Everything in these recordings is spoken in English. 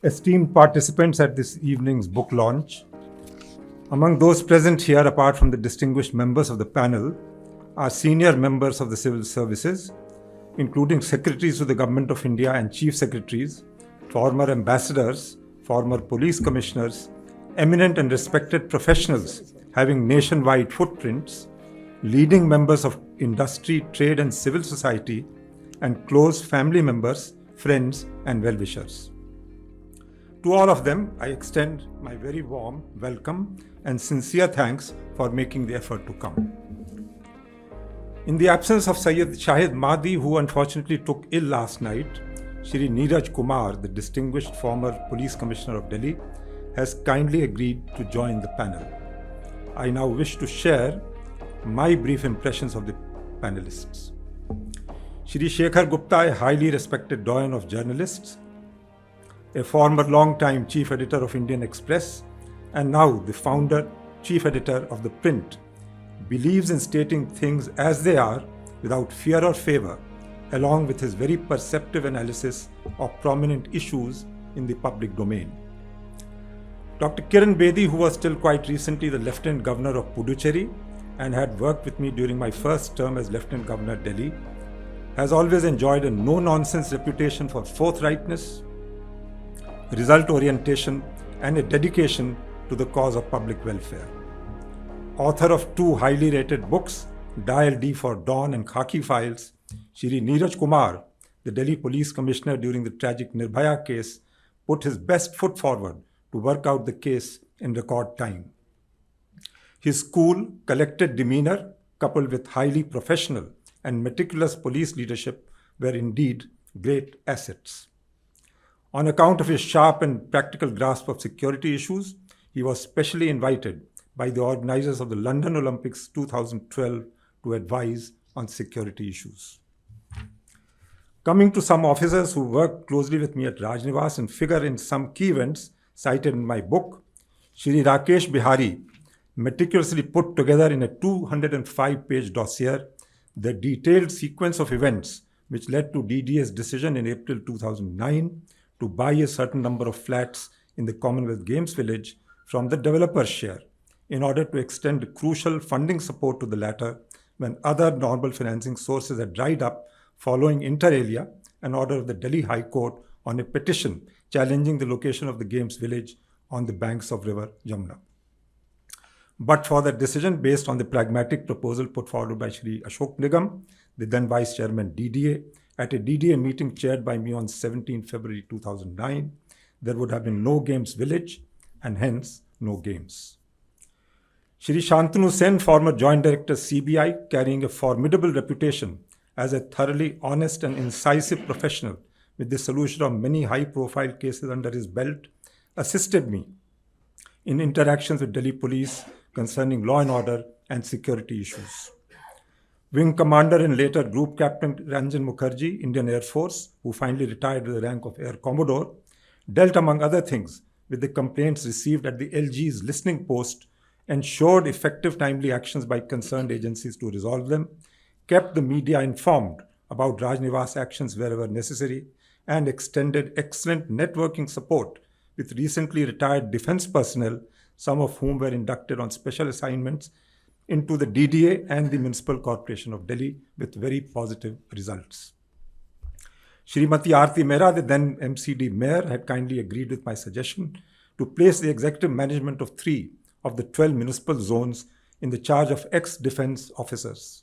Esteemed participants at this evening's book launch, among those present here, apart from the distinguished members of the panel, are senior members of the civil services, including secretaries to the Government of India and chief secretaries, former ambassadors, former police commissioners, eminent and respected professionals having nationwide footprints, leading members of industry, trade, and civil society, and close family members, friends, and well-wishers. To all of them, I extend my very warm welcome and sincere thanks for making the effort to come. In the absence of Syed Shahid Mahdi, who unfortunately took ill last night, Shri Neeraj Kumar, the distinguished former Police Commissioner of Delhi, has kindly agreed to join the panel. I now wish to share my brief impressions of the panelists. Shri Shekhar Gupta, a highly respected doyen of journalists, a former long-time chief editor of Indian Express, and now the founder, chief editor of ThePrint, believes in stating things as they are without fear or favor, along with his very perceptive analysis of prominent issues in the public domain. Dr. Kiran Bedi, who was till quite recently the Lieutenant Governor of Puducherry and had worked with me during my first term as Lieutenant Governor of Delhi, has always enjoyed a no-nonsense reputation for forthrightness, result orientation, and a dedication to the cause of public welfare. Author of two highly rated books, Dial D for Dawn and Khaki Files, Shri Neeraj Kumar, the Delhi Police Commissioner during the tragic Nirbhaya case, put his best foot forward to work out the case in record time. His cool, collected demeanor, coupled with highly professional and meticulous police leadership, were indeed great assets. On account of his sharp and practical grasp of security issues, he was specially invited by the organizers of the London Olympics 2012 to advise on security issues. Coming to some officers who worked closely with me at Rajnivas and figure in some key events cited in my book, Shri Rakesh Bihari meticulously put together in a 205-page dossier the detailed sequence of events which led to DDA's decision in April 2009 to buy a certain number of flats in the Commonwealth Games Village from the developer's share in order to extend crucial funding support to the latter when other normal financing sources had dried up following inter alia an order of the Delhi High Court on a petition challenging the location of the Games Village on the banks of River Jamuna. But for the decision based on the pragmatic proposal put forward by Shri Ashok Nigam, the then Vice Chairman DDA, at a DDA meeting chaired by me on 17 February 2009, there would have been no Games Village and hence no games. Shri Shantanu Sen, former Joint Director CBI, carrying a formidable reputation as a thoroughly honest and incisive professional with the solution of many high-profile cases under his belt, assisted me in interactions with Delhi Police concerning law and order and security issues. Wing Commander and later Group Captain Ranjan Mukherjee, Indian Air Force, who finally retired with the rank of Air Commodore, dealt among other things with the complaints received at the LG's listening post, ensured effective timely actions by concerned agencies to resolve them, kept the media informed about Rajnivas actions wherever necessary, and extended excellent networking support with recently retired defense personnel, some of whom were inducted on special assignments into the DDA and the Municipal Corporation of Delhi with very positive results. Srimati Aarti Mehra, the then MCD Mayor, had kindly agreed with my suggestion to place the executive management of 3 of the 12 municipal zones in the charge of ex-defense officers.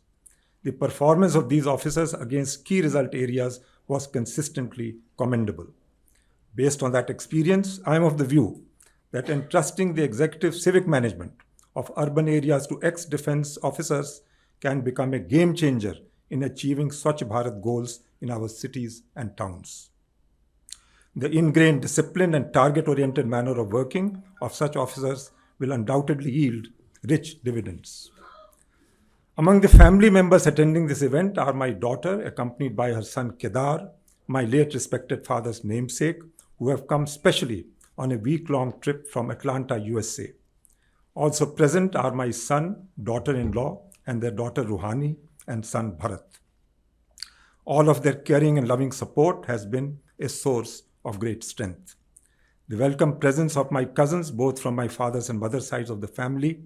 The performance of these officers against key result areas was consistently commendable. Based on that experience, I am of the view that entrusting the executive civic management of urban areas to ex-defense officers can become a game changer in achieving Swachh Bharat goals in our cities and towns. The ingrained discipline and target-oriented manner of working of such officers will undoubtedly yield rich dividends. Among the family members attending this event are my daughter, accompanied by her son Kedar, my late respected father's namesake, who have come specially on a week-long trip from Atlanta, USA. Also present are my son, daughter-in-law, and their daughter Ruhani and son Bharat. All of their caring and loving support has been a source of great strength. the welcome presence of my cousins, both from my father's and mother's sides of the family,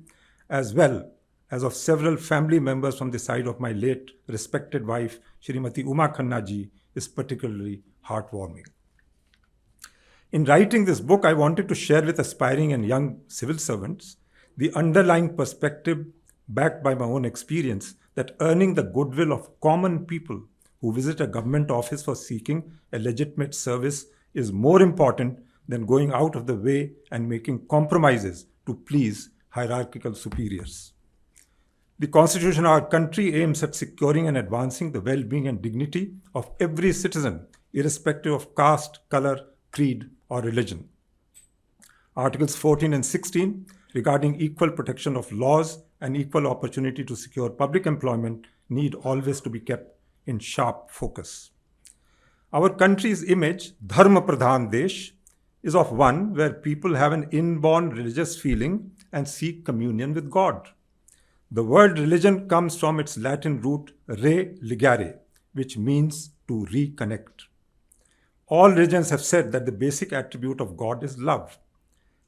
as well as of several family members from the side of my late respected wife, Shrimati Uma Khanna ji, is particularly heartwarming. In writing this book, I wanted to share with aspiring and young civil servants the underlying perspective backed by my own experience that earning the goodwill of common people who visit a government office for seeking a legitimate service is more important than going out of the way and making compromises to please hierarchical superiors. The Constitution of our country aims at securing and advancing the well-being and dignity of every citizen, irrespective of caste, color, creed, or religion. Articles 14 and 16 regarding equal protection of laws and equal opportunity to secure public employment need always to be kept in sharp focus. Our country's image, Dharma Pradhan Desh, is of one where people have an inborn religious feeling and seek communion with God. The word religion comes from its Latin root re ligare, which means to reconnect. All religions have said that the basic attribute of God is love.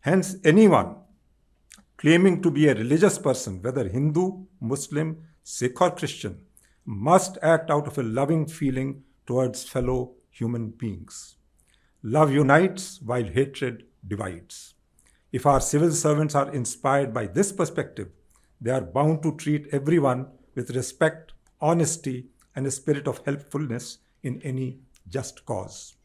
Hence, anyone claiming to be a religious person, whether Hindu, Muslim, Sikh, or Christian, must act out of a loving feeling towards fellow human beings. Love unites while hatred divides. If our civil servants are inspired by this perspective, they are bound to treat everyone with respect, honesty, and a spirit of helpfulness in any just cause.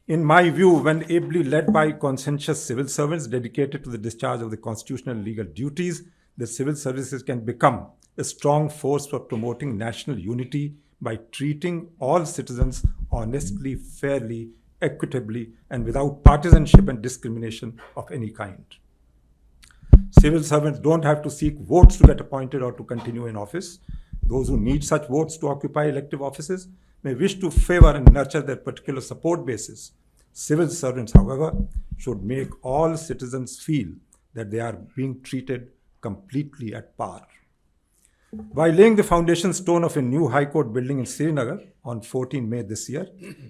In my view, when ably led by conscientious civil servants dedicated to the discharge of the constitutional and legal duties, the civil services can become a strong force for promoting national unity by treating all citizens honestly, fairly, equitably, and without partisanship and discrimination of any kind. Civil servants don't have to seek votes to get appointed or to continue in office. Those who need such votes to occupy elective offices may wish to favor and nurture their particular support bases. Civil servants, however, should make all citizens feel that they are being treated completely at par. By laying the foundation stone of a new High Court building in Srinagar on 14 May this year,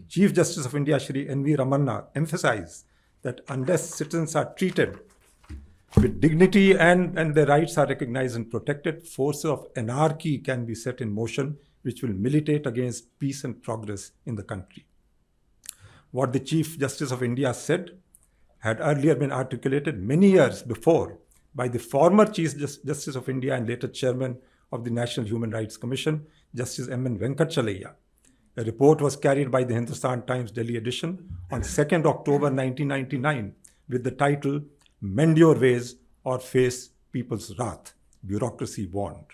Chief Justice of India Shri N.V. Ramanna emphasized that unless citizens are treated with dignity and their rights are recognized and protected, forces of anarchy can be set in motion which will militate against peace and progress in the country. What the Chief Justice of India said had earlier been articulated many years before by the former Chief Justice of India and later Chairman of the National Human Rights Commission, Justice M.N. Venkatachalaya. A report was carried by the Hindustan Times Delhi edition on 2nd October 1999 with the title Mend Your Ways or Face People's Wrath, Bureaucracy Warned.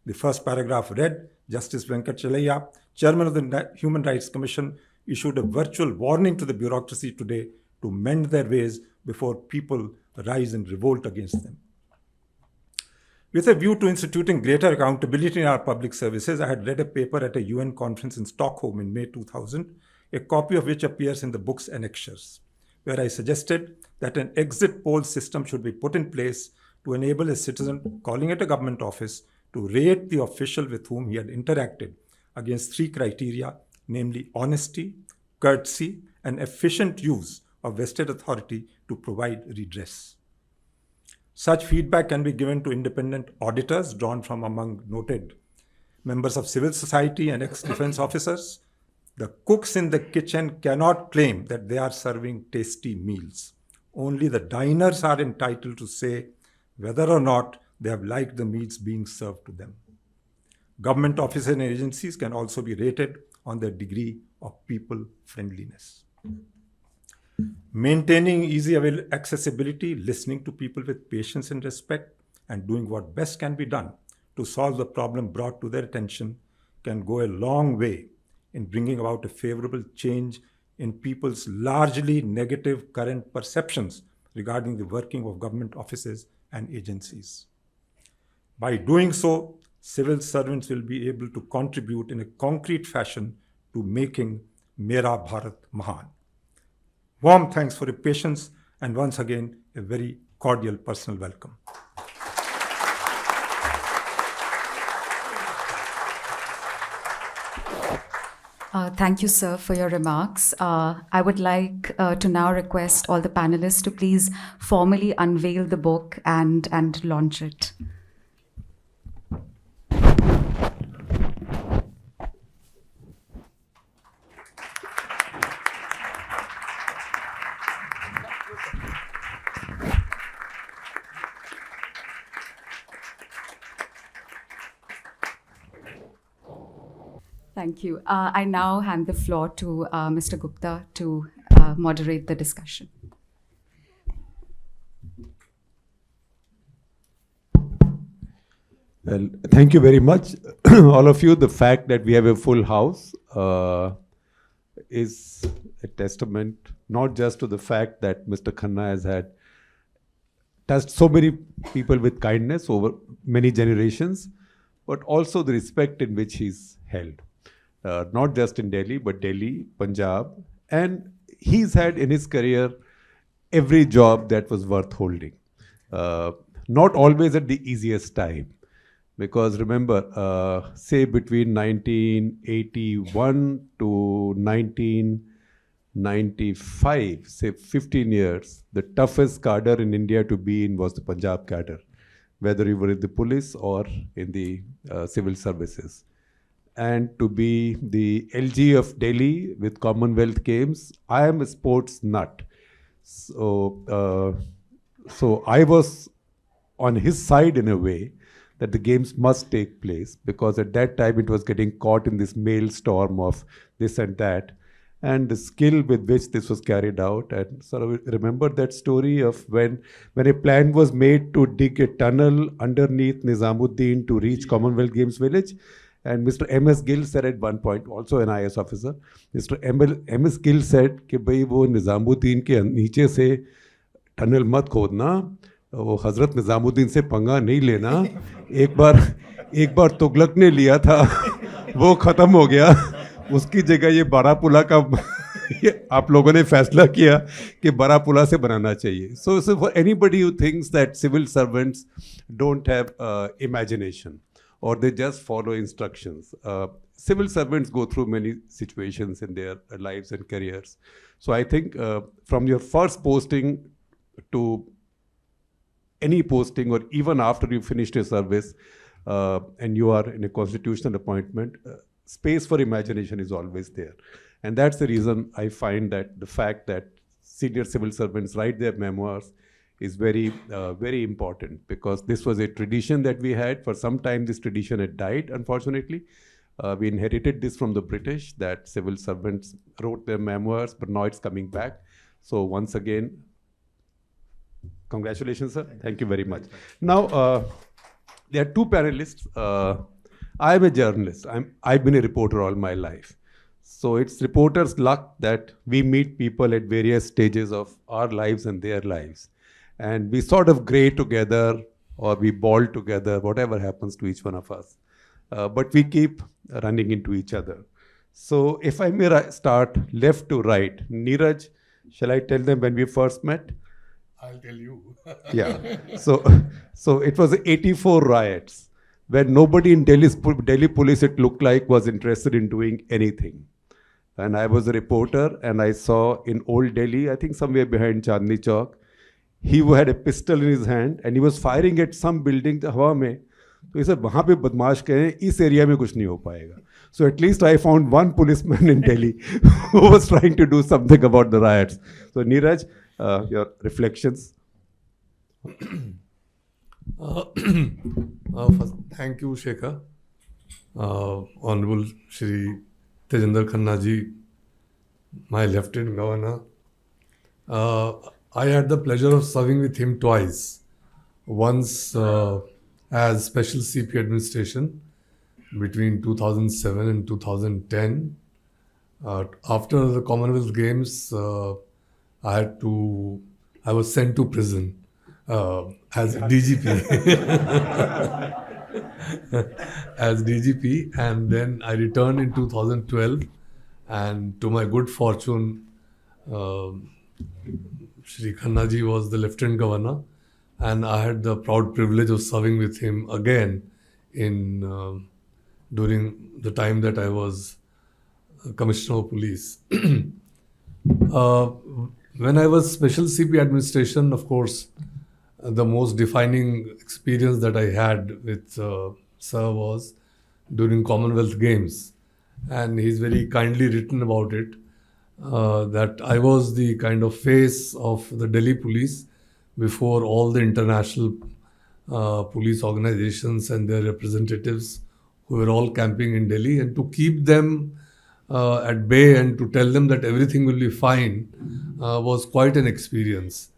The first paragraph read, Justice Venkatachalaya, Chairman of the Human Rights Commission, issued a virtual warning to the bureaucracy today to mend their ways before people rise in revolt against them. With a view to instituting greater accountability in our public services, I had read a paper at a UN conference in Stockholm in May 2000, a copy of which appears in the book's annexures, where I suggested that an exit poll system should be put in place to enable a citizen calling at a government office to rate the official with whom he had interacted against three criteria, namely honesty, courtesy, and efficient use of vested authority to provide redress. Such feedback can be given to independent auditors drawn from among noted members of civil society and ex-defense officers. The cooks in the kitchen cannot claim that they are serving tasty meals. Only the diners are entitled to say whether or not they have liked the meals being served to them. Government offices and agencies can also be rated on their degree of people friendliness. Maintaining easy accessibility, listening to people with patience and respect, and doing what best can be done to solve the problem brought to their attention can go a long way in bringing about a favorable change in people's largely negative current perceptions regarding the working of government offices and agencies. By doing so, civil servants will be able to contribute in a concrete fashion to making Mera Bharat Mahan. Warm thanks for your patience, and once again, a very cordial personal welcome. Thank you, sir, for your remarks. I would like to now request all the panelists to please formally unveil the book and launch it. Thank you. I now hand the floor to Mr. Gupta to moderate the discussion. Well, thank you very much, all of you. The fact that we have a full house is a testament not just to the fact that Mr. Khanna has had touched so many people with kindness over many generations, but also the respect in which he's held. Not just in Delhi, but Delhi, Punjab, and he's had in his career every job that was worth holding. Not always at the easiest time. Because remember, say between 1981 to 1995, say 15 years, the toughest cadre in India to be in was the Punjab cadre, whether you were in the police or in the civil services. And to be the LG of Delhi with Commonwealth Games, I am a sports nut. So I was on his side in a way, that the games must take place, because at that time it was getting caught in this maelstrom of this and that, and the skill with which this was carried out. And sort of remember that story of when a plan was made to dig a tunnel underneath Nizamuddin to reach Commonwealth Games village, and Mr. M.S. Gill said at one point, also an IS officer, Mr. M.S. Gill said कि भाई वो निजामुद्दीन के नीचे से tunnel मत खोदना, वो हजरत निजामुद्दीन से पंगा नहीं लेना, एक बार तुगलक ने लिया था, वो ख़त्म हो गया, उसकी जगह ये बारापुला का आप लोगों ने फैसला किया कि बारापुला से बनाना चाहिए. So for anybody who thinks that civil servants don't have imagination or they just follow instructions, civil servants go through many situations in their lives and careers. So I think from your first posting to any posting, or even after you finished your service and you are in a constitutional appointment, space for imagination is always there. And that's the reason I find that the fact that senior civil servants write their memoirs is very, very important, because this was a tradition that we had. For some time, this tradition had died, unfortunately. We inherited this from the British, that civil servants wrote their memoirs, but now it's coming back. So once again, congratulations, sir. Thank you very much. Now, there are two panelists. I'm a journalist. I've been a reporter all my life. So it's reporters' luck that we meet people at various stages of our lives and their lives. And we sort of gray together, or we ball together, whatever happens to each one of us. But we keep running into each other. So if I may start left to right, Neeraj, shall I tell them when we first met? I'll tell you. Yeah. So it was the 84 riots, where nobody in Delhi police, it looked like, was interested in doing anything. And I was a reporter, and I saw in Old Delhi, I think somewhere behind Chandni Chowk, he had a pistol in his hand and he was firing at some building हवा में. तो ये सब वहाँ पे बदमाश कहे, इस एरिया में कुछ नहीं हो पाएगा. So at least I found one policeman in Delhi who was trying to do something about the riots. So Neeraj, your reflections. First, thank you, Shekhar. Honorable Shri Tejendra Khanna ji, my Lieutenant Governor. I had the pleasure of serving with him twice. Once as Special CP Administration between 2007 and 2010. After the Commonwealth Games, I was sent to prison as DGP. As DGP, and then I returned in 2012, and to my good fortune, Shri Khanna ji was the Lieutenant Governor, and I had the proud privilege of serving with him again in during the time that I was Commissioner of Police. uh, when I was Special CP Administration, of course, the most defining experience that I had with Sir was during Commonwealth Games. And he's very kindly written about it, that I was the kind of face of the Delhi police before all the international police organizations and their representatives who were all camping in Delhi, and to keep them at bay and to tell them that everything will be fine was quite an experience.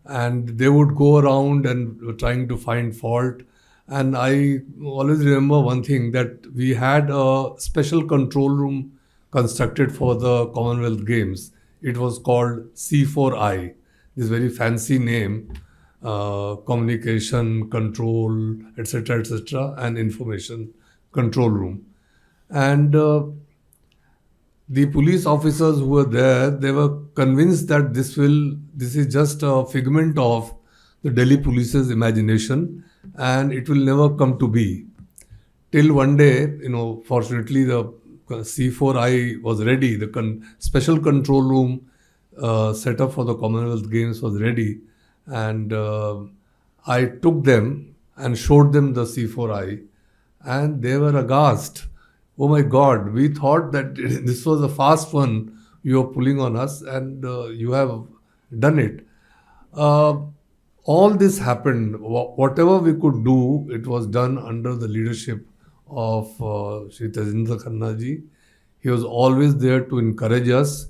And they would go around and trying to find fault. And I always remember one thing, that we had a special control room constructed for the Commonwealth Games. It was called C4I, this very fancy name, communication, control, etc., and information control room. And the police officers who were there, they were convinced that this is just a figment of the Delhi police's imagination and it will never come to be. Till one day, fortunately the C4I was ready, the special control room set up for the Commonwealth Games was ready, and I took them and showed them the C4I, and they were aghast. Oh my God, we thought that this was a fast one you are pulling on us, and you have done it. All this happened. Whatever we could do, it was done under the leadership of Shri Tejendra Khanna ji. He was always there to encourage us,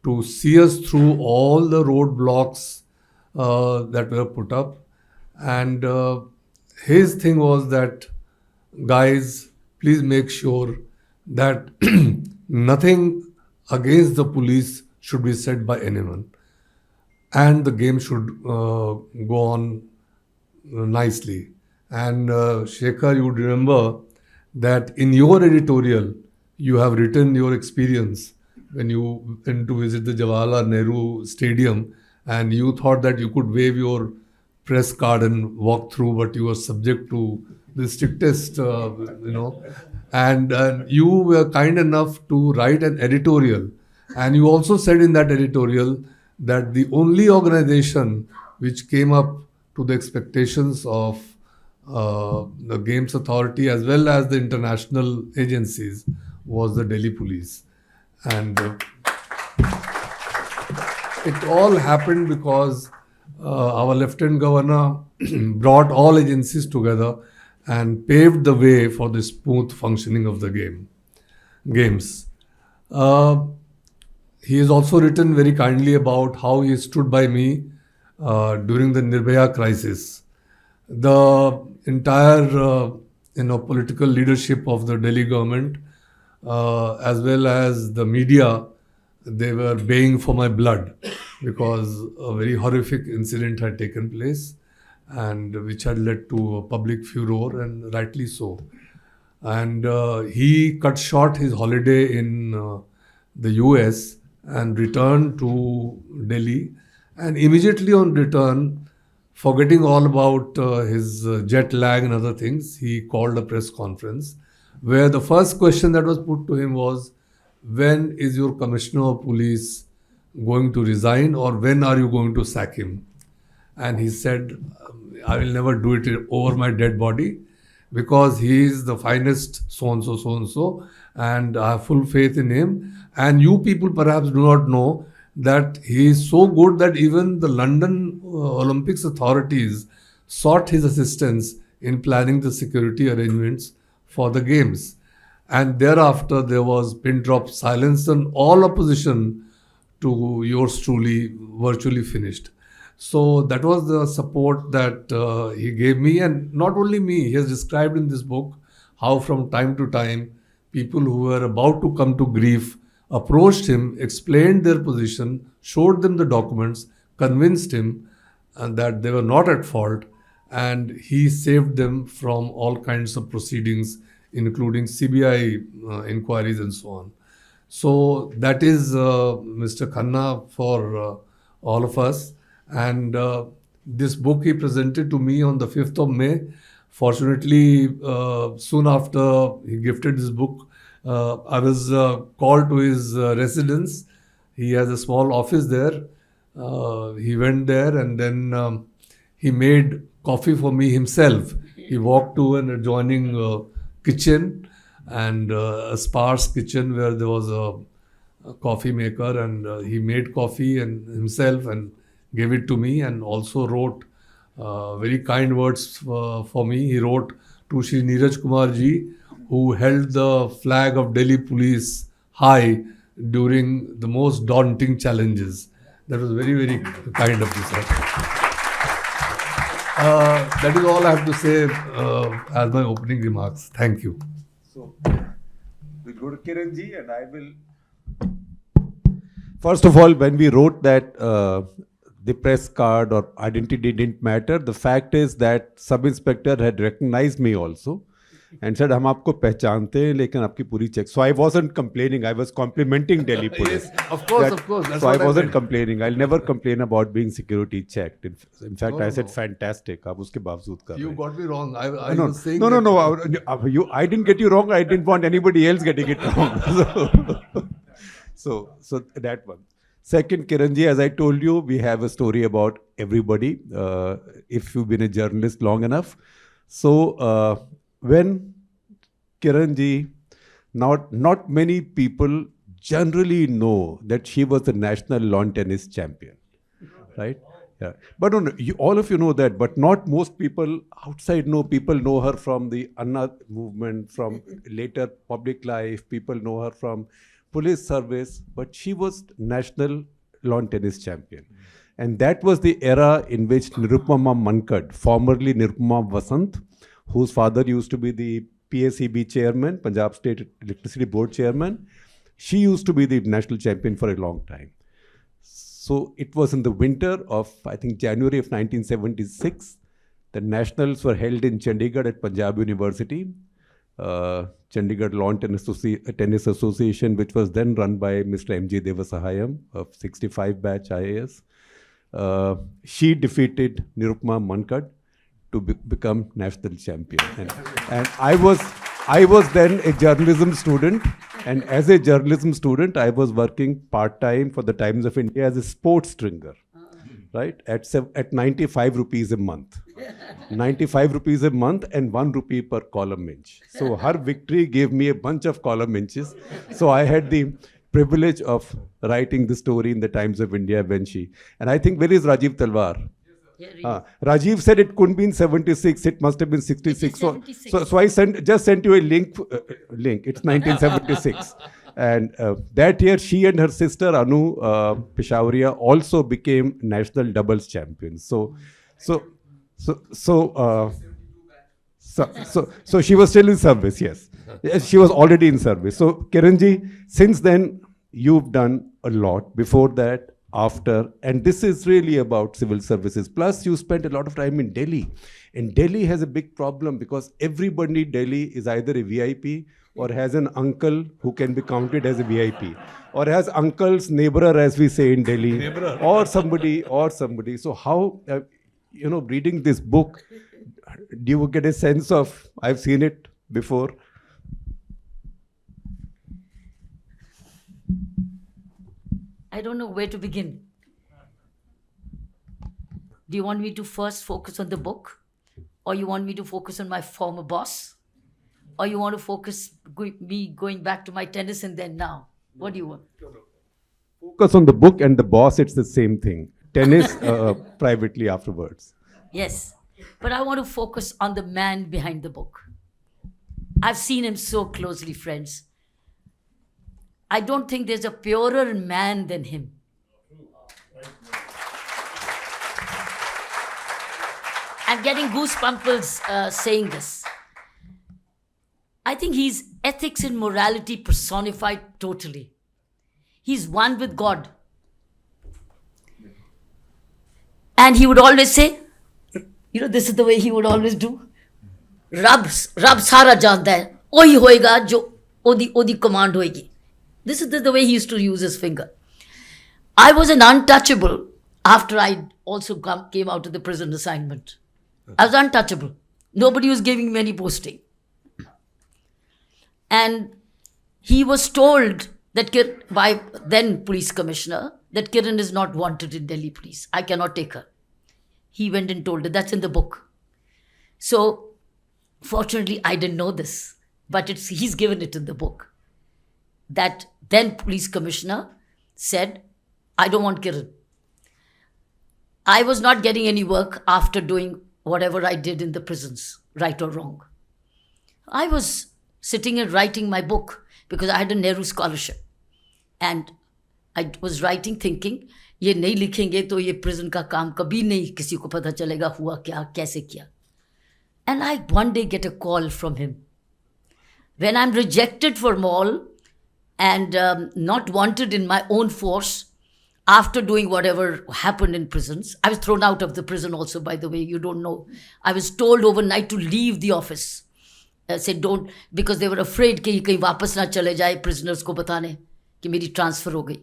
to see us through all the roadblocks that were put up. And his thing was that, guys, please make sure that nothing against the police should be said by anyone. And the game should go on nicely. And Shekhar, you would remember that in your editorial, you have written your experience when you went to visit the Jawaharlal Nehru Stadium, and you thought that you could wave your press card and walk through, but you were subject to the strictest, and you were kind enough to write an editorial. And you also said in that editorial that the only organization which came up to the expectations of the Games Authority as well as the international agencies was the Delhi police. And it all happened because our Lieutenant Governor brought all agencies together and paved the way for the smooth functioning of the games. He has also written very kindly about how he stood by me during the Nirbhaya crisis. The entire political leadership of the Delhi government, as well as the media, they were baying for my blood because a very horrific incident had taken place, and which had led to a public furor, and rightly so. And he cut short his holiday in the US and returned to Delhi, and immediately on return, forgetting all about his jet lag and other things, he called a press conference where the first question that was put to him was, when is your Commissioner of Police going to resign, or when are you going to sack him? And he said, I will never do it over my dead body, because he is the finest so-and-so, and I have full faith in him. And you people perhaps do not know that he is so good that even the London Olympics authorities sought his assistance in planning the security arrangements for the games. And thereafter, there was pin-drop silence, and all opposition to yours truly virtually finished. So that was the support that he gave me, and not only me. He has described in this book how from time to time people who were about to come to grief approached him, explained their position, showed them the documents, convinced him that they were not at fault, and he saved them from all kinds of proceedings, including CBI inquiries and so on. So that is Mr. Khanna for all of us. And this book he presented to me on the 5th of May. Fortunately, soon after he gifted this book, I was called to his residence. He has a small office there. He went there and then he made coffee for me himself. He walked to an adjoining kitchen and a sparse kitchen where there was a coffee maker, and he made coffee and himself and gave it to me, and also wrote very kind words for me. He wrote to Shri Neeraj Kumar ji, who held the flag of Delhi police high during the most daunting challenges. That was very, very kind of you, sir. That is all I have to say as my opening remarks. Thank you. So, we'll go to Kiran ji, and I will. First of all, when we wrote that the press card or identity didn't matter, the fact is that sub-inspector had recognized me also and said, हम आपको पहचानते हैं लेकिन आपकी पूरी check. So I wasn't complaining. I was complimenting Delhi police. Yes, of course. That's so I what wasn't meant. complaining. I'll never complain about being security checked. In fact, I said fantastic. आप उसके बावजूद कर You रहे हैं. got me wrong. I No, was saying no, that- you. I didn't get you wrong. I didn't want anybody else getting it wrong. So that one. Second, Kiranji, as I told you, we have a story about everybody. If you've been a journalist long enough, so when Kiranji, not many people generally know that she was the national lawn tennis champion, right? Yeah, but no, all of you know that, but not most people outside know. People know her from the Anna movement, from later public life. People know her from police service, but she was national lawn tennis champion. And that was the era in which Nirupama Mankad, formerly Nirupama Vasant, whose father used to be the PSEB chairman, Punjab State Electricity Board chairman, she used to be the national champion for a long time. So it was in the winter of, I think, January of 1976. The nationals were held in Chandigarh at Punjab University. Chandigarh Lawn Tennis Association, which was then run by Mr. M.G. Devasahayam of 65 batch IAS. She defeated Nirupama Mankad to become national champion. And I was then a journalism student. And as a journalism student, I was working part-time for the Times of India as a sports stringer, right? At 95 rupees a month. 95 rupees a month and 1 rupee per column inch. So her victory gave me a bunch of column inches. So I had the privilege of writing the story in the Times of India when she... And I think, where is Rajiv Talwar? Rajiv said it couldn't be in 76, it must have been 66. So I just sent you a link. It's 1976. And that year, she and her sister Anu Peshawariya also became national doubles champions. So she was still in service, yes. She was already in service. So Kiranji, since then, you've done a lot. Before that, after, and this is really about civil services. Plus, you spent a lot of time in Delhi. And Delhi has a big problem because everybody in Delhi is either a VIP or has an uncle who can be counted as a VIP, or has uncle's neighbor, as we say in Delhi, or somebody. So how, reading this book, do you get a sense of, I've seen it before? I don't know where to begin. Do you want me to first focus on the book? Or you want me to focus on my former boss? Or you want to focus me going back to my tennis and then now? What do you want? Focus on the book and the boss, it's the same thing. Tennis privately afterwards. Yes. But I want to focus on the man behind the book. I've seen him so closely, friends. I don't think there's a purer man than him. I'm getting goosebumps saying this. I think he's ethics and morality personified totally. He's one with God. And he would always say, this is the way he would always do. Rab sara janta hai. Ohi hoega jo odi command hoegi. This is the way he used to use his finger. I was an untouchable after I also came out of the prison assignment. I was untouchable. Nobody was giving me any posting. And he was told that by then police commissioner that Kiran is not wanted in Delhi police. I cannot take her. He went and told her. That's in the book. So, fortunately, I didn't know this, but he's given it in the book. That then police commissioner said, I don't want Kiran. I was not getting any work after doing whatever I did in the prisons, right or wrong. I was sitting and writing my book because I had a Nehru scholarship. And I was writing thinking, ये नहीं लिखेंगे तो ये prison का काम कभी नहीं किसी को पता चलेगा हुआ क्या कैसे किया. And I one day get a call from him. When I'm rejected for mall and not wanted in my own force, after doing whatever happened in prisons, I was thrown out of the prison also, by the way, you don't know. I was told overnight to leave the office. Said don't, because they were afraid कि कहीं वापस ना चले जाए prisoners को बताने कि मेरी transfer हो गई.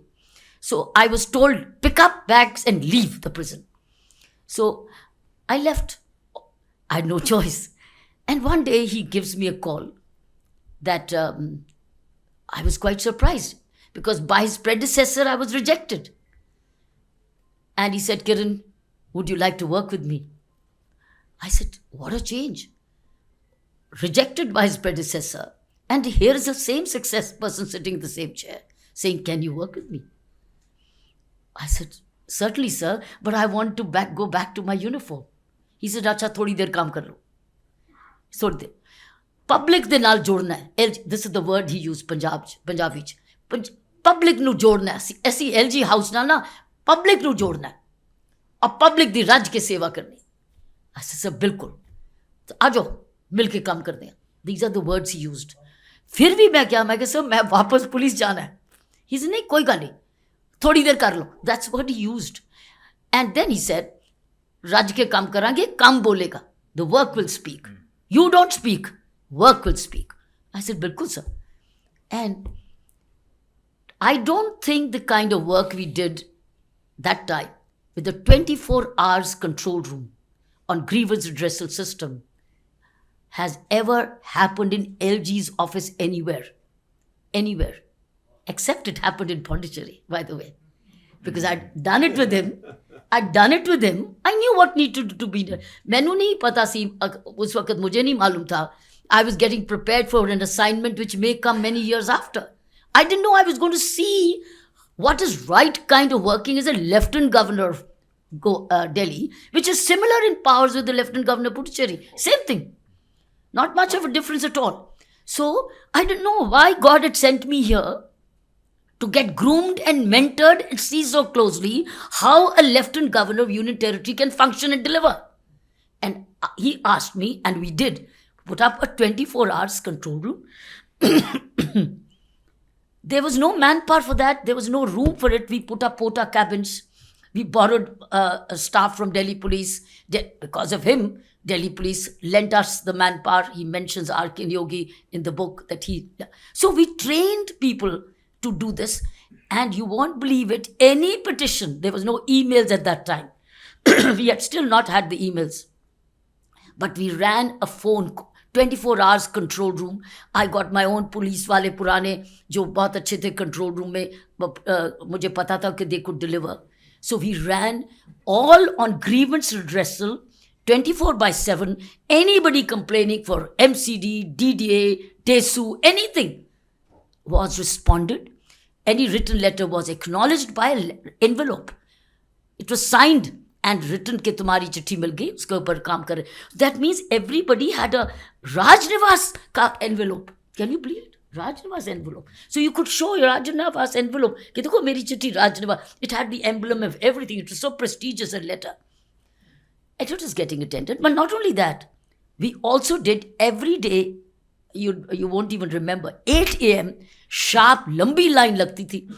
So I was told, pick up bags and leave the prison. So I left. I had no choice. And one day he gives me a call that I was quite surprised because by his predecessor I was rejected. And he said, Kiran, would you like to work with me? I said, what a change. Rejected by his predecessor. And here is the same success person sitting in the same chair saying, can you work with me? I said, certainly, sir, but I want to go back to my uniform. He said, acha, thodi der kaam kar lo. Thodi der. Public de naal jodna hai. This is the word he used, Punjabi. Public nu jodna hai. Aisi LG house na public nu jodna hai. Aur public di raj ke seva karni. I said, sir, bilkul. तो आ जाओ मिल के काम करते हैं. These are the words he used. फिर भी मैं कहा सर मैं वापस पुलिस जाना है. He said, नहीं कोई गल नहीं, थोड़ी देर कर लो. That's what he used. And then he said, रज के काम करांगे, काम बोलेगा. The work will speak. You don't speak, work will speak. I said, बिल्कुल sir. And I don't think the kind of work we did that time with the 24 hours control room on grievance redressal system has ever happened in LG's office anywhere. Anywhere. Except it happened in Puducherry, by the way. Because I'd done it with him. I knew what needed to be done. मैनू नहीं पता सी उस वक्त मुझे नहीं मालूम था. I was getting prepared for an assignment which may come many years after. I didn't know I was going to see what is right kind of working as a Lieutenant Governor of Delhi, which is similar in powers with the Lieutenant Governor Puducherry. Same thing. Not much of a difference at all. So I didn't know why God had sent me here to get groomed and mentored and see so closely how a Lieutenant Governor of Union Territory can function and deliver. And he asked me, and we did, put up a 24 hours control room. There was no manpower for that. There was no room for it. We put up porta cabins. We borrowed staff from Delhi police. Because of him, Delhi police lent us the manpower. He mentions Arkin Yogi in the book that he... So we trained people to do this. And you won't believe it, any petition, there was no emails at that time. We had still not had the emails. But we ran a phone 24 hours control room. I got my own police wale purane jo bahut अच्छे थे control room में मुझे पता था कि they could deliver. So we ran all on grievance redressal 24/7. Anybody complaining for MCD, DDA, TESU, anything was responded. Any written letter was acknowledged by an envelope. It was signed and written कि तुम्हारी चिट्ठी मिल गई, उसके ऊपर काम करे. That means everybody had a Rajnivas का envelope. Can you believe it? Rajnivas envelope. So you could show your Rajnivas envelope कि देखो मेरी चिट्ठी Rajnivas. It had the emblem of everything. It was so prestigious a letter. And it was getting attended. But not only that, we also did every day, you won't even remember, 8 a.m. sharp लंबी line लगती थी.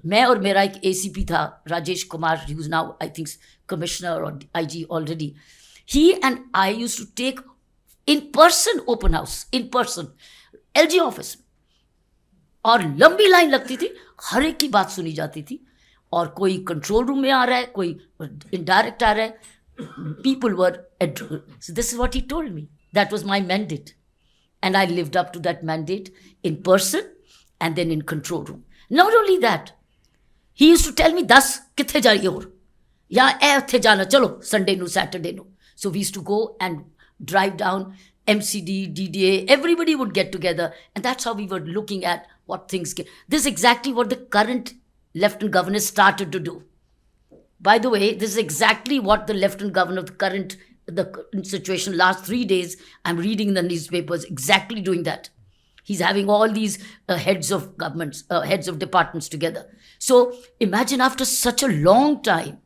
मैं और मेरा एक ACP था, Rajesh Kumar, who's now, I think, commissioner or IG already. He and I used to take in-person open house, in-person, LG office. और लंबी लाइन लगती थी, हर एक की बात सुनी जाती थी. और कोई कंट्रोल रूम में आ रहा है, कोई indirect आ रहा है. People were... So this is what he told me. That was my mandate. And I lived up to that mandate in person and then in control room. Not only that, he used to tell me, 10 kithe ja rahi ho? Ya ethe jana chalo Sunday no Saturday no. So we used to go and drive down MCD, DDA, everybody would get together, and that's how we were looking at what things get. This is exactly what the current Lieutenant Governor started to do. By the way, this is exactly what the Lieutenant Governor of the situation last 3 days, I'm reading in the newspapers, exactly doing that. He's having all these heads of governments, heads of departments together. So imagine after such a long time,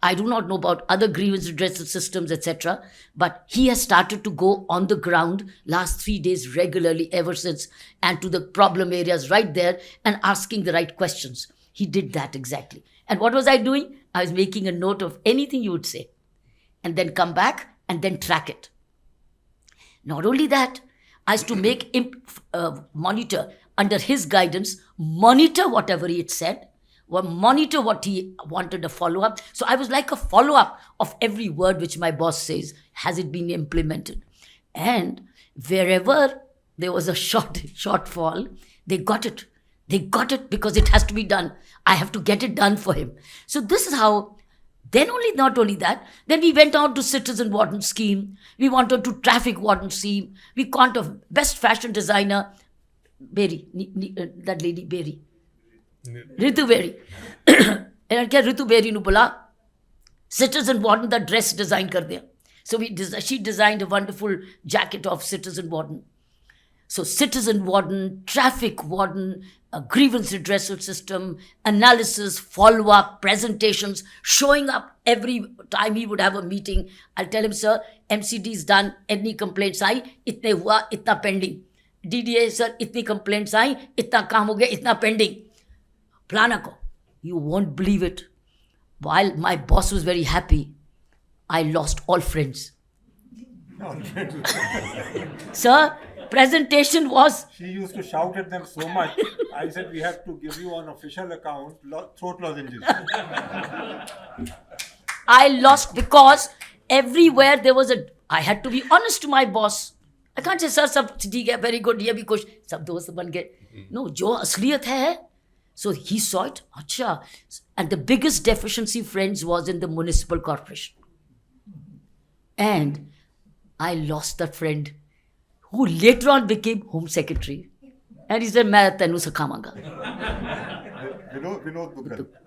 I do not know about other grievance redressal systems, etc., but he has started to go on the ground last 3 days regularly ever since, and to the problem areas right there and asking the right questions. He did that exactly. And what was I doing? I was making a note of anything you would say and then come back and then track it. Not only that, I used to make him monitor, under his guidance, monitor whatever he had said, or monitor what he wanted a follow-up. So I was like a follow-up of every word which my boss says. Has it been implemented? And wherever there was a shortfall, they got it. They got it because it has to be done. I have to get it done for him. So this is how, not only that, then we went on to citizen warden scheme. We went on to traffic warden scheme. We got a best fashion designer, Bedi, that lady Bedi. Ritu Bedi. And Ritu Bedi nu bola, citizen warden that dress design kar diya. So she designed a wonderful jacket of citizen warden. So citizen warden, traffic warden, a grievance redressal system, analysis, follow-up, presentations, showing up every time he would have a meeting. I'll tell him, sir, MCD is done, any complaints aayi, itne hua, itna pending. DDA, sir, itni complaints aayi, itna kaam ho gaya, itna pending. Plana ko, you won't believe it. While my boss was very happy, I lost all friends. Sir, presentation was... She used to shout at them so much. I said, we have to give you an official account, throat lozenges. I lost because everywhere there was I had to be honest to my boss. I can't say, sir, sab theek hai, very good, ye bhi kuch, sab dost ban gaye. No, jo asliyat hai. So he saw it. Acha. And the biggest deficiency, friends, was in the municipal corporation. And I lost that friend, who later on became Home Secretary. And he said, मैं तेनू सिखावांगा.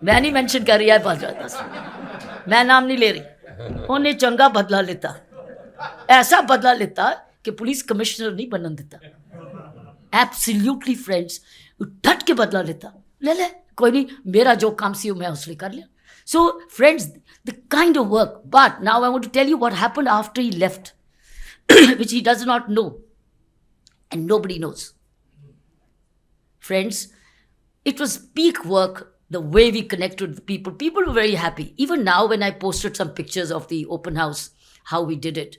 मैं नहीं mention कर रही है बदला, मैं नाम नहीं ले रही. उन्हें चंगा बदला लेता, ऐसा बदला लेता कि पुलिस कमिश्नर नहीं बनने देता. Absolutely, friends, डट के बदला लेता. ले कोई नहीं, मेरा जो काम सी मैं उसने कर लिया. So, friends, the kind of work. But now I want to tell you what happened after he left, which he does not know. And nobody knows. Friends, it was peak work, the way we connected with people. People were very happy. Even now, when I posted some pictures of the open house, how we did it.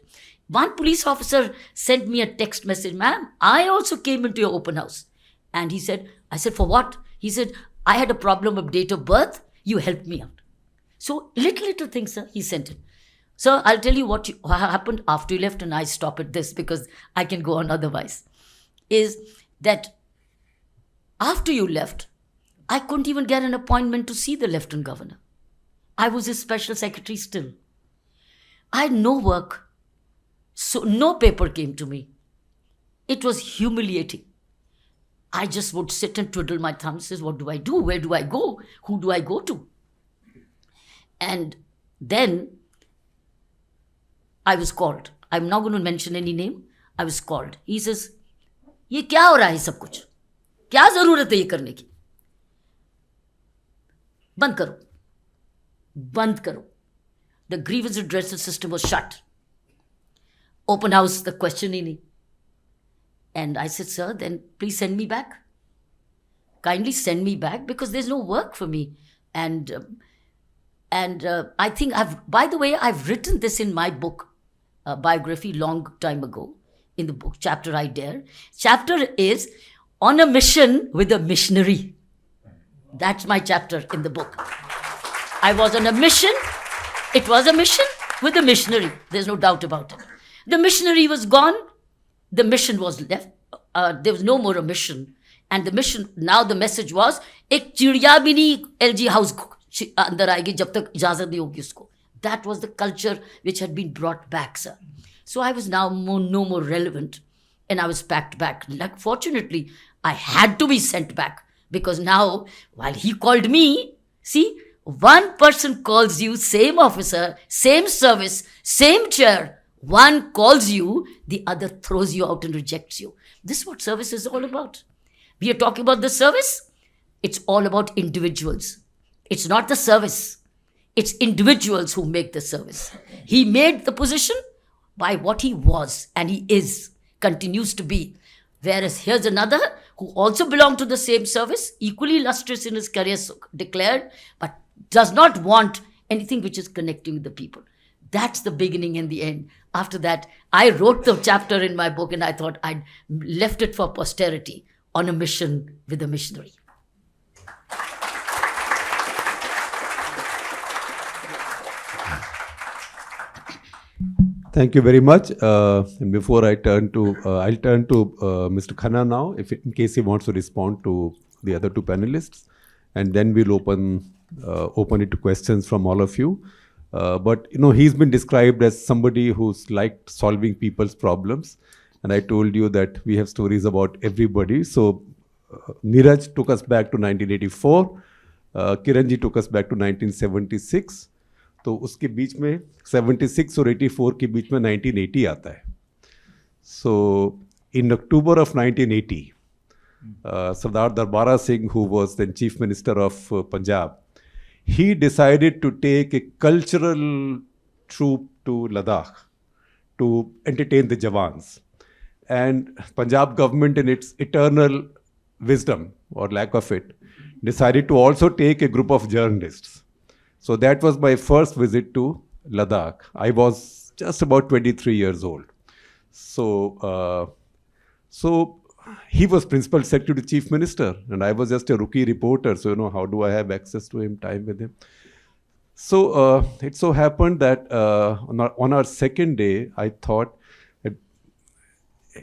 One police officer sent me a text message, ma'am, I also came into your open house. And I said, for what? He said, I had a problem of date of birth. You helped me out. So little things, sir, he sent it. So I'll tell you what happened after you left, and I stop at this because I can go on otherwise. Is that after you left, I couldn't even get an appointment to see the Lieutenant Governor. I was his special secretary still. I had no work. So no paper came to me. It was humiliating. I just would sit and twiddle my thumbs, says, what do I do? Where do I go? Who do I go to? And then I was called. I'm not going to mention any name. I was called. He says, ये क्या हो रहा है सब कुछ? क्या जरूरत है ये करने की? बंद करो. बंद करो. The grievance redressal system was shut. Open house, the question ही नहीं. And I said, sir, then please send me back. Kindly send me back because there's no work for me. And I think by the way, I've written this in my book, biography, long time ago, in the book, Chapter I Dare. Chapter is On a Mission with a Missionary. That's my chapter in the book. I was on a mission. It was a mission with a missionary. There's no doubt about it. The missionary was gone. The mission was left. There was no more a mission. And the mission, now the message was, एक चिड़िया भी नहीं LG house अंदर आएगी जब तक इजाजत नहीं होगी उसको. That was the culture which had been brought back, sir. So I was now no more relevant, and I was packed back. Like, fortunately, I had to be sent back, because now, while he called me, see, one person calls you, same officer, same service, same chair. One calls you, the other throws you out and rejects you. This is what service is all about. We are talking about the service. It's all about individuals. It's not the service. It's individuals who make the service. He made the position by what he was, and he is, continues to be. Whereas here's another who also belonged to the same service, equally illustrious in his career, declared, but does not want anything which is connecting with the people. That's the beginning and the end. After that, I wrote the chapter in my book, and I thought I'd left it for posterity, on a mission with a missionary. Thank you very much. And before I turn to, I'll turn to Mr. Khanna now, in case he wants to respond to the other two panelists, and then we'll open it to questions from all of you. But he's been described as somebody who's liked solving people's problems, and I told you that we have stories about everybody. So Neeraj took us back to 1984. Kiran ji took us back to 1976. तो उसके बीच में 76 और 84 के बीच में 1980 आता है. So in October of 1980, Sardar Darbara Singh, who was then Chief Minister of Punjab, he decided to take a cultural troop to Ladakh to entertain the Jawans. And Punjab government, in its eternal wisdom or lack of it, decided to also take a group of journalists. So that was my first visit to Ladakh. I was just about 23 years old. So he was Principal Secretary to Chief Minister, and I was just a rookie reporter. So, how do I have access to him, time with him? So it so happened that on our second day, I thought that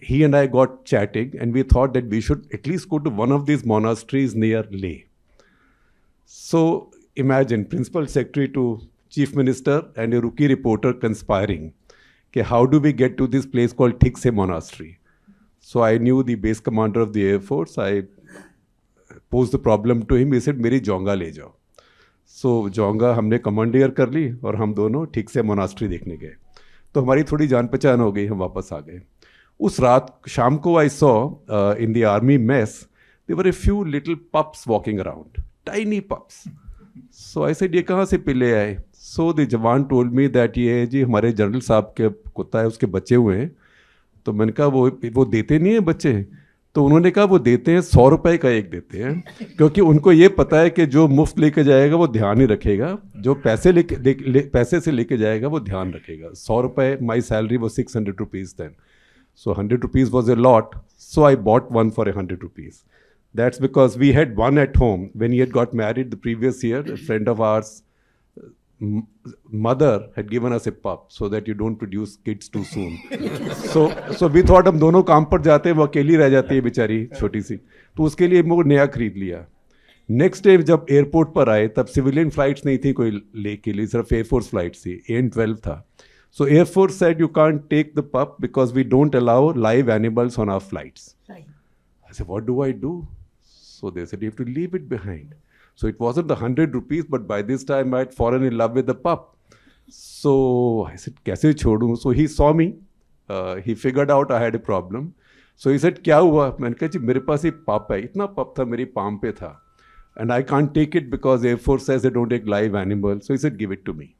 he and I got chatting, and we thought that we should at least go to one of these monasteries near Leh. So imagine Principal Secretary to Chief Minister and a rookie reporter conspiring. Okay, how do we get to this place called Thikse Monastery? So I knew the base commander of the Air Force. I posed the problem to him. He said, मेरी जोंगा ले जाओ. So जोंगा हमने commandeer कर ली और हम दोनों Thikse Monastery देखने गए. तो हमारी थोड़ी जान पहचान हो गई, हम वापस आ गए. उस रात शाम को I saw in the army mess, there were a few little pups walking around, tiny pups. So I said, ये कहाँ से पिले आए? So the Jawan told me that ये जी हमारे जनरल साहब के कुत्ता है, उसके बच्चे हुए हैं. तो मैंने कहा वो देते नहीं हैं बच्चे. तो उन्होंने कहा वो देते हैं, 100 रुपए का एक देते हैं, क्योंकि उनको ये पता है कि जो मुफ्त लेके जाएगा वो ध्यान ही रखेगा, जो पैसे से लेके जाएगा वो ध्यान रखेगा. 100 रुपए, my salary was 600 rupees then. So 100 rupees was a lot. So I bought one for 100 rupees. That's because we had one at home. When he had got married the previous year, a friend of ours' mother had given us a pup so that you don't produce kids too soon. So we thought हम दोनों काम पर जाते हैं, वो अकेली रह जाती है बेचारी छोटी सी, तो उसके लिए वो नया खरीद लिया. नेक्स्ट डे जब एयरपोर्ट पर आए तब सिविलियन फ्लाइट्स नहीं थी कोई ले के लिए, सिर्फ एयरफोर्स फ्लाइट्स थी, AN-12 था. So Air Force said you can't take the pup because we don't allow live animals on our flights. Right. I said, what do I do? So they said, you have to leave it behind. So it wasn't the 100 rupees, but by this time I had fallen in love with the pup. So I said, कैसे छोड़ूं? So he saw me. He figured out I had a problem. So he said, क्या हुआ? मैंने कहा जी मेरे पास एक pup है. इतना pup था मेरी palm पे था. And I can't take it because Air Force says they don't take live animals. So he said, give it to me.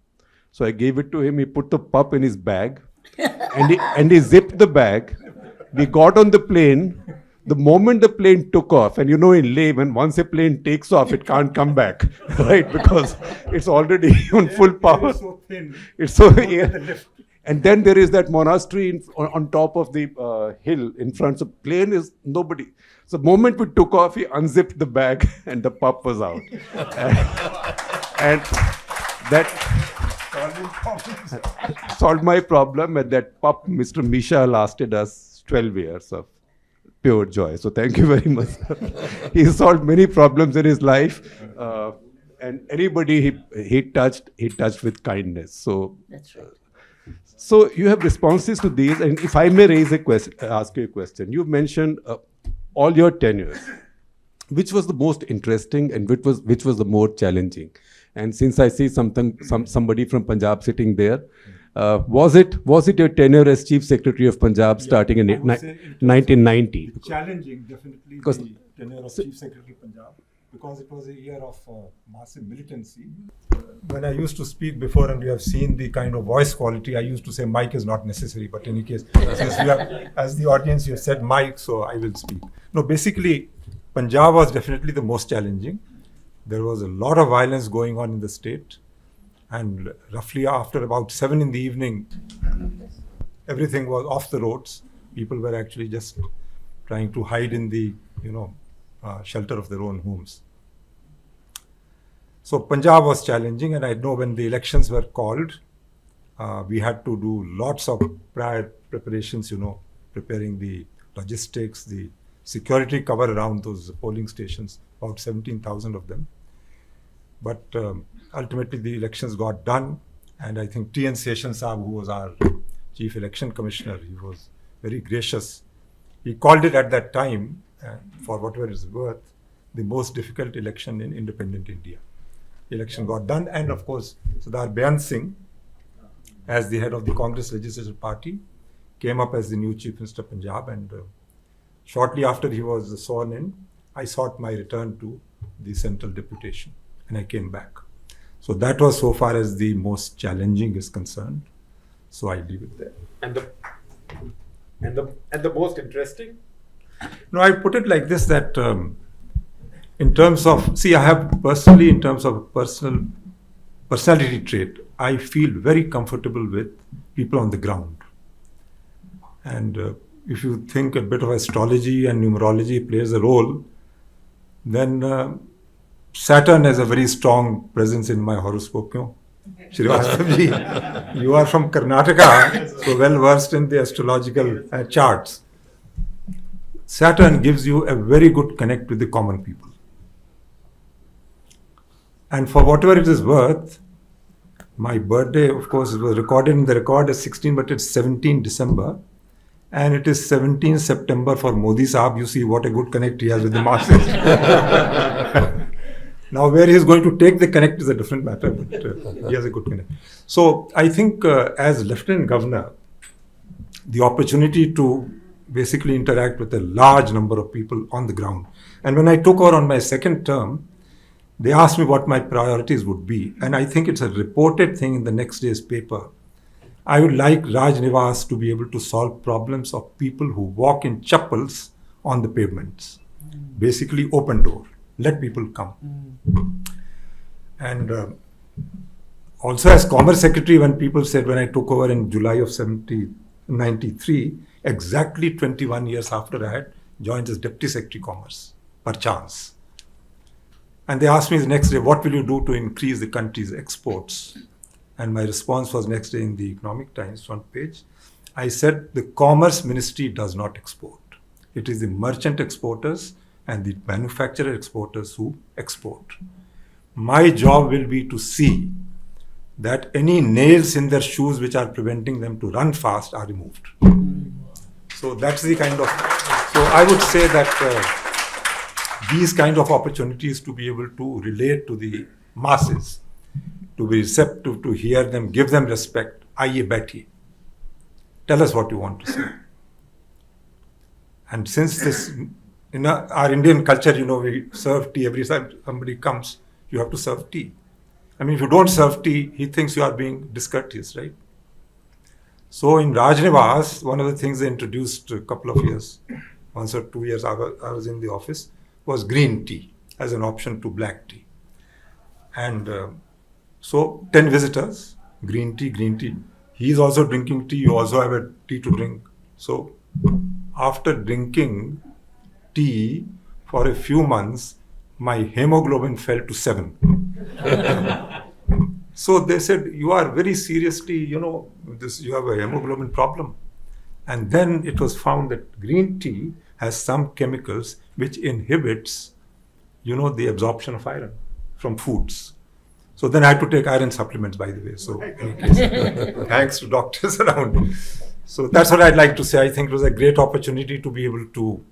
So I gave it to him. He put the pup in his bag and he zipped the bag. We got on the plane. The moment the plane took off, and in Leh, when once a plane takes off, it can't come back, right? Because it's already on full power. It's so thin. It's so and then there is that monastery on top of the hill in front. So plane is nobody. So the moment we took off, he unzipped the bag and the pup was out. and that solved my problem. And that pup, Mr. Misha, lasted us 12 years of pure joy. So thank you very much. He solved many problems in his life, and anybody he touched with kindness. So That's right. so you have responses to these, and if I may raise a question, ask you a question. You've mentioned all your tenures. Which was the most interesting, and which was the more challenging? And since I see somebody from Punjab sitting there, was it your tenure as Chief Secretary of Punjab starting in 1990? Challenging, definitely, Because- the tenure of Chief Secretary Punjab, because it was a year of massive militancy. When I used to speak before, and you have seen the kind of voice quality, I used to say mic is not necessary, but in any case, since you have, as the audience, you have said mic, so I will speak. No, basically, Punjab was definitely the most challenging. There was a lot of violence going on in the state, and roughly after about 7 in the evening, everything was off the roads. People were actually just trying to hide in the, shelter of their own homes. So Punjab was challenging, and I know when the elections were called, we had to do lots of prior preparations, preparing the logistics, the security cover around those polling stations, about 17,000 of them. But ultimately the elections got done, and I think T.N. Seshan Saab, who was our Chief Election Commissioner, he was very gracious. He called it at that time, for whatever it's worth, the most difficult election in independent India. The election got done, and of course, Sardar Beant Singh, as the head of the Congress Legislative Party, came up as the new Chief Minister of Punjab, and shortly after he was sworn in, I sought my return to the central deputation, and I came back. So that was so far as the most challenging is concerned. So I leave it there. And the most interesting? No, I put it like this, that in terms of, I have personally, in terms of personality trait, I feel very comfortable with people on the ground. And if you think a bit of astrology and numerology plays a role, then Saturn has a very strong presence in my horoscope. Srivastava ji, you are from Karnataka, so well versed in the astrological charts. Saturn gives you a very good connect with the common people. And for whatever it is worth, my birthday, of course, it was recorded in the record as 16, but it's 17 December. And it is 17 September for Modi Saab. You see what a good connect he has with the masses. Now, where he is going to take the connect is a different matter, but he has a good connect. So, I think as Lieutenant Governor, the opportunity to basically interact with a large number of people on the ground. And when I took over on my second term, they asked me what my priorities would be. And I think it's a reported thing in the next day's paper. I would like Raj Nivas to be able to solve problems of people who walk in chappals on the pavements. Basically, open door. Let people come. And also as Commerce Secretary, when people said, when I took over in July of 1993, exactly 21 years after I had joined as Deputy Secretary Commerce, per chance. And they asked me the next day, what will you do to increase the country's exports? And my response was next day in the Economic Times front page. I said, the Commerce Ministry does not export. It is the merchant exporters and the manufacturer exporters who export. My job will be to see that any nails in their shoes which are preventing them to run fast are removed. So that's the kind of, so I would say that these kind of opportunities to be able to relate to the masses, to be receptive, to hear them, give them respect. Aiye baithiye. Tell us what you want to say. And since this, in our Indian culture, we serve tea every time somebody comes, you have to serve tea. I mean, if you don't serve tea, he thinks you are being discourteous, right? So in Raj Nivas, one of the things they introduced a couple of years, once or 2 years I was in the office, was green tea as an option to black tea. And so 10 visitors, green tea. He's also drinking tea, you also have a tea to drink. So after drinking tea for a few months, my hemoglobin fell to 7. So they said, you are very seriously, you have a hemoglobin problem. And then it was found that green tea has some chemicals which inhibits, the absorption of iron from foods. So then I had to take iron supplements, by the way. So in any case, thanks to doctors around. So that's what I'd like to say. I think it was a great opportunity to be able to,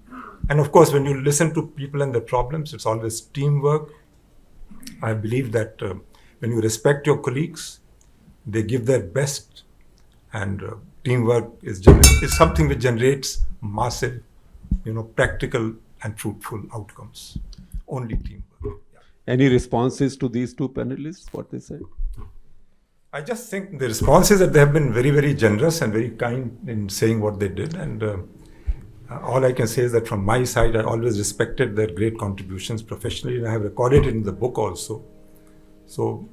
and of course, when you listen to people and their problems, it's always teamwork. I believe that when you respect your colleagues, they give their best, and teamwork is something which generates massive, practical and fruitful outcomes. Only teamwork. Any responses to these two panelists, what they said? I just think the response is that they have been very, very generous and very kind in saying what they did. And all I can say is that from my side, I always respected their great contributions professionally, and I have recorded it in the book also. So,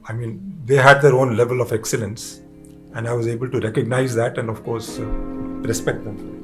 they had their own level of excellence, and I was able to recognize that and, of course, respect them for it.